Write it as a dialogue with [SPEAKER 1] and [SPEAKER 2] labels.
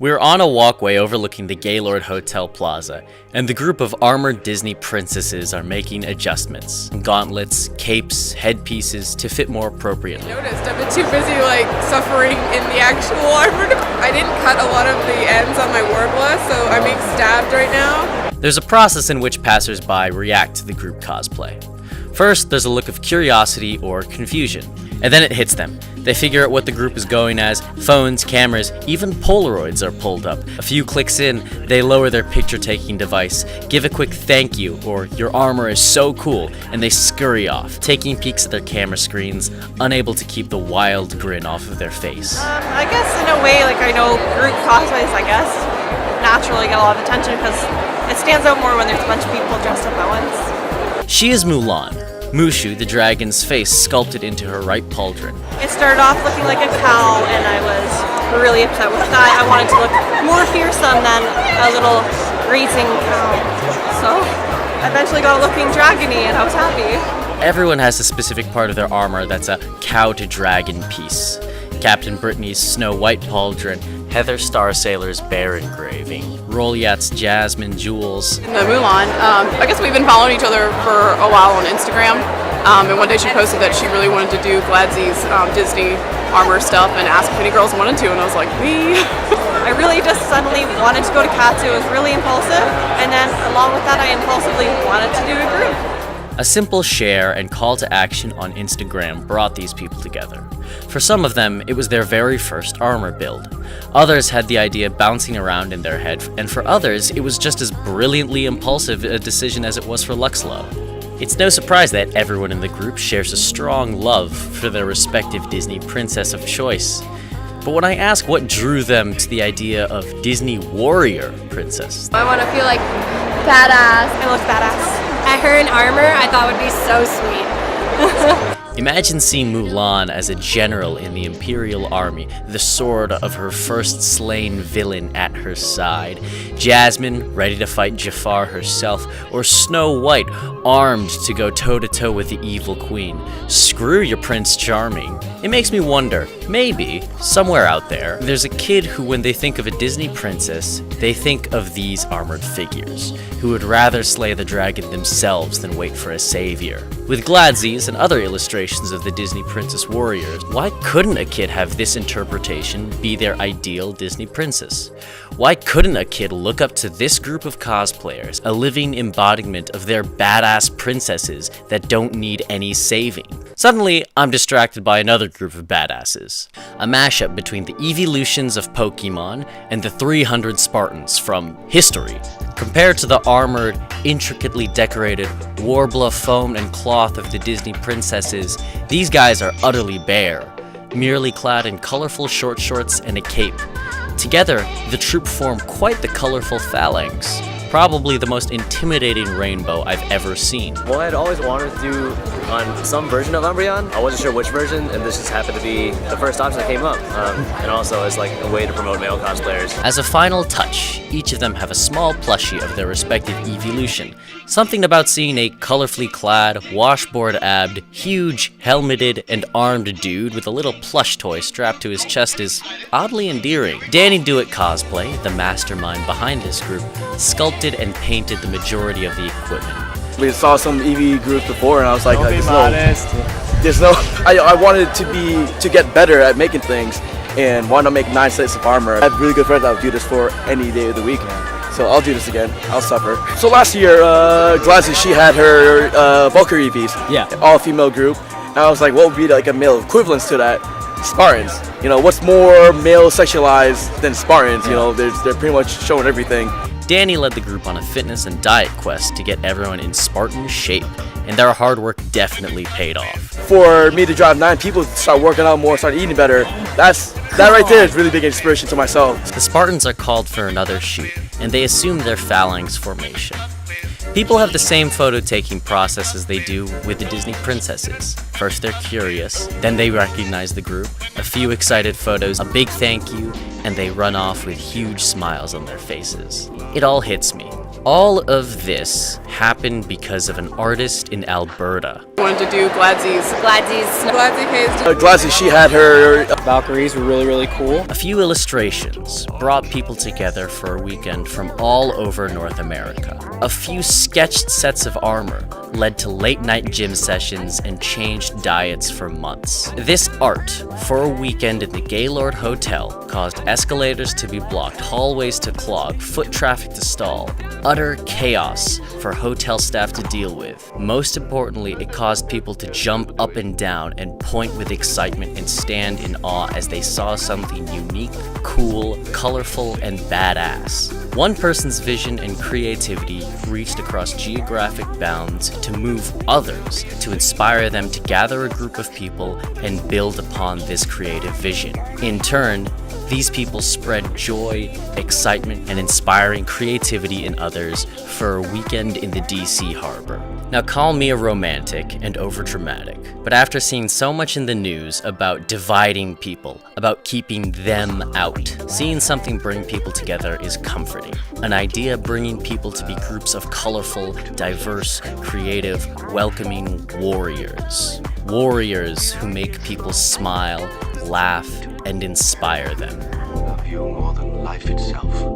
[SPEAKER 1] We're on a walkway overlooking the Gaylord Hotel Plaza, and the group of Armoured Disney Princesses are making adjustments. Gauntlets, capes, headpieces to fit more appropriately.
[SPEAKER 2] I've been too busy suffering in the actual armor. I didn't cut a lot of the ends on my warbler, so I'm being stabbed right now.
[SPEAKER 1] There's a process in which passersby react to the group cosplay. First, there's a look of curiosity or confusion, and then it hits them. They figure out what the group is going as. Phones, cameras, even Polaroids are pulled up. A few clicks in, they lower their picture-taking device, give a quick thank you or your armor is so cool, and they scurry off, taking peeks at their camera screens, unable to keep the wild grin off of their face.
[SPEAKER 3] I guess in a way, I know group cosplays, naturally get a lot of attention because it stands out more when there's a bunch of people dressed up at once.
[SPEAKER 1] She is Mulan. Mushu, the dragon's face sculpted into her right pauldron.
[SPEAKER 3] It started off looking like a cow, and I was really upset with that. I wanted to look more fearsome than a little grazing cow. So I eventually got looking dragony, and I was happy.
[SPEAKER 1] Everyone has a specific part of their armor that's a cow to dragon piece. Captain Brittany's Snow White pauldron, Heather Starsailor's bear engraving, Rolyat's Jasmine jewels.
[SPEAKER 2] In the Mulan, I guess we've been following each other for a while on Instagram, and one day she posted that she really wanted to do Gladzy's Disney armor stuff and asked if any girls wanted to, and I was like, me?
[SPEAKER 3] I really just suddenly wanted to go to Katsu. It was really impulsive, and then along with that I impulsively wanted to do a group.
[SPEAKER 1] A simple share and call to action on Instagram brought these people together. For some of them, it was their very first armor build. Others had the idea bouncing around in their head, and for others, it was just as brilliantly impulsive a decision as it was for Luxlo. It's no surprise that everyone in the group shares a strong love for their respective Disney princess of choice. But when I ask what drew them to the idea of Disney warrior princess,
[SPEAKER 4] I want to feel like badass.
[SPEAKER 3] I looked badass.
[SPEAKER 4] At her in armor, I thought would be so sweet.
[SPEAKER 1] imagine seeing Mulan as a general in the Imperial Army, the sword of her first slain villain at her side, Jasmine ready to fight Jafar herself, or Snow White armed to go toe-to-toe with the evil queen. Screw your Prince Charming. It makes me wonder, maybe, somewhere out there, there's a kid who when they think of a Disney princess, they think of these armored figures, who would rather slay the dragon themselves than wait for a savior. With Gladzy's and other illustrations of the Disney princess warriors, why couldn't a kid have this interpretation be their ideal Disney princess? Why couldn't a kid look up to this group of cosplayers, a living embodiment of their badass princesses that don't need any saving? Suddenly, I'm distracted by another group of badasses. A mashup between the evolutions of Pokemon and the 300 Spartans from history. Compared to the armored, intricately decorated warbler foam and cloth of the Disney princesses, these guys are utterly bare, merely clad in colorful short shorts and a cape. Together, the troupe form quite the colorful phalanx, probably the most intimidating rainbow I've ever seen.
[SPEAKER 5] Well, I'd always wanted to do on some version of Umbreon. I wasn't sure which version, and this just happened to be the first option that came up. And also as like a way to promote male cosplayers.
[SPEAKER 1] As a final touch, each of them have a small plushie of their respective evolution. Something about seeing a colorfully clad, washboard-abbed, huge, helmeted, and armed dude with a little plush toy strapped to his chest is oddly endearing. Danny Dewitt Cosplay, the mastermind behind this group, sculpted and painted the majority of the equipment.
[SPEAKER 6] We saw some Eevee groups before, and I was like,
[SPEAKER 7] I wanted to get better at making things, and wanted to make 9 sets of armor. I have really good friends that would do this for any day of the week, so I'll do this again. I'll suffer. So last year, Gladys, she had her Vulcar Eevees, all female group, and I was like, what would be like a male equivalence to that? Spartans. You know, what's more male sexualized than Spartans? You know, they're pretty much showing everything.
[SPEAKER 1] Danny led the group on a fitness and diet quest to get everyone in Spartan shape, and their hard work definitely paid off.
[SPEAKER 7] For me to drive 9 people to start working out more, start eating better, that right there is really big inspiration to myself.
[SPEAKER 1] The Spartans are called for another shoot, and they assume their phalanx formation. People have the same photo-taking process as they do with the Disney princesses. First they're curious, then they recognize the group, a few excited photos, a big thank you, and they run off with huge smiles on their faces. It all hits me. All of this happened because of an artist in Alberta.
[SPEAKER 2] I wanted to do Gladzy's.
[SPEAKER 4] Gladzy
[SPEAKER 2] Gladzy pays.
[SPEAKER 7] Gladys, she had her
[SPEAKER 8] Valkyries were really, really cool.
[SPEAKER 1] A few illustrations brought people together for a weekend from all over North America. A few sketched sets of armor led to late-night gym sessions and changed diets for months. This art for a weekend in the Gaylord Hotel caused escalators to be blocked, hallways to clog, foot traffic to stall. Utter chaos for hotel staff to deal with. Most importantly, it caused people to jump up and down and point with excitement and stand in awe as they saw something unique, cool, colorful, and badass. One person's vision and creativity reached across geographic bounds to move others, to inspire them to gather a group of people and build upon this creative vision. In turn, these people spread joy, excitement, and inspiring creativity in others for a weekend in the DC harbor. Now call me a romantic and overdramatic, but after seeing so much in the news about dividing people, about keeping them out, seeing something bring people together is comforting. An idea bringing people to be groups of colorful, diverse, creative, welcoming warriors. Warriors who make people smile, laugh, and inspire them.
[SPEAKER 9] Love you more than life itself.